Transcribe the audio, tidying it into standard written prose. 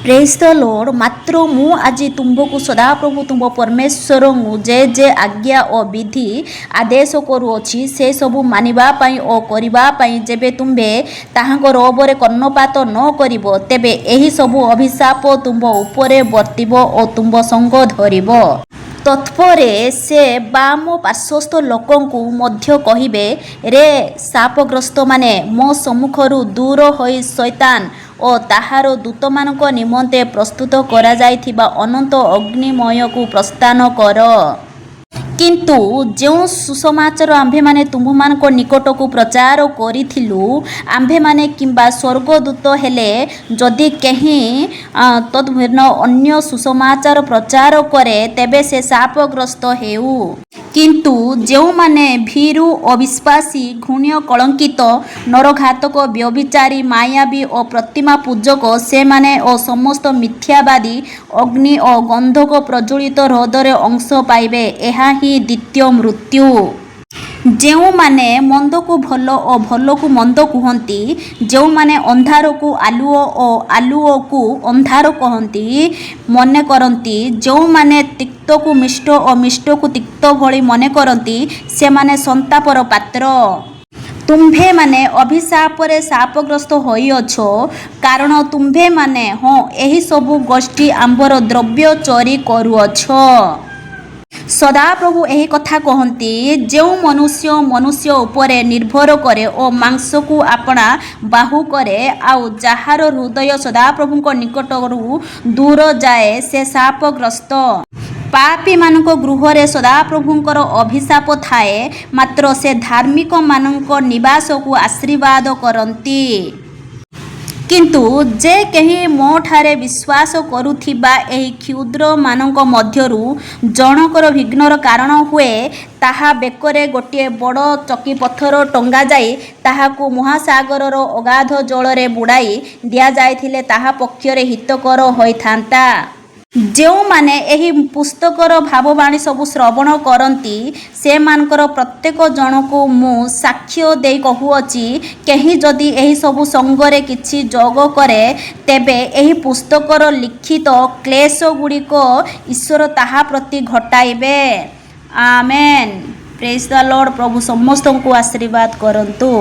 Praise the Lord. मात्र मु आज तुम्बकु सदाप्रभु तुम परमेश्वर जे जे आज्ञा और विधि आदेश करुअछि से सबु मानिबा पई ओ करिबा पई जेबे तुम्बे ताहांकर ओबरे कर्णपात न करिवो तेबे एही सबु अभिशाप तुम उपरे वर्तिबो ओ तुम संग धरिबो। तत्परे से बाम पार्श्वस्थ लोकंकु मध्य कहिबे, रे शापग्रस्त माने मो सम्मुखरु दूर होई शैतान ओ ताहार दूतमानक निमंते प्रस्तुत करा जाइथिबा अनंत अग्निमयकु प्रस्थान कर। किंतु जो सुसमाचार आम्भे माने तुम्भमानक निकटकु प्रचार करिथिलु आम्भे माने किंबा स्वर्गदूत हेले जदि केही तद्भिन्न अन्य सुसमाचार प्रचार करे तेबे से शापग्रस्त हेउ। किंतु जो माने भीरु अविश्वासी घृण्य कलंकित नरघातक व्यभिचारी मायावी और प्रतिमा पूजक से माने और समस्त मिथ्यावादी अग्नि और गंधक प्रज्वलित हृदय अंश पाइबे। एहा ही द्वितीय मृत्यु। जो माने मंद को भल और भल को मंद कहती, जो माने अंधार को आलुओ और आलुओ को अंधार कहती मने करती, जो माने तिक्त को मिष्ट और मिष्ट को तिक्त भली मने करती से माने संतापर पात्र। तुम्भे माने अभिशाप रे शापग्रस्त होई अछो कारण तुम्भे माने हाँ एही सबु गोष्ठी आंबर द्रव्य चोरी करुअछो। सदाप्रभु एही कथा कहती, जो मनुष्य मनुष्य उपरे निर्भर करे और मांस को आपना बाहु करे आउ जहार हृदय सदाप्रभुଙ୍କ निकटरू दूर जाए से शापग्रस्त। पापी मानक गृहरे सदाप्रभुଙ୍କର अभिशाप थाए मात्र से धार्मिक मानक निवास को आशीर्वाद करती। किंतु जे कहीं मो ठारे विश्वास करुथिबा एही क्षुद्र मानक मध्यरु जनकर विघ्नर कारण हुए ताहा बेकरे गोटे बड़ चकी पत्थर टंगा जाई ताहाकु महासागरर अगाध जलरे बुड़ाई दिया जाइथिले ताहा पक्षरे हितकर होइथांता। जो माने एही पुस्तकर भाववाणी सबु श्रवण करती से मानकर प्रत्येक जन को मु साक्ष्य दे कहूअछि, कहीं जदि एही सबु संगरे किछि जोग करे तेबे एही पुस्तकर लिखित क्लेश गुड़िक ईश्वर ताहा प्रति घटाइबे। आमेन। Praise the Lord. प्रभु समस्त को आशीर्वाद करंतु।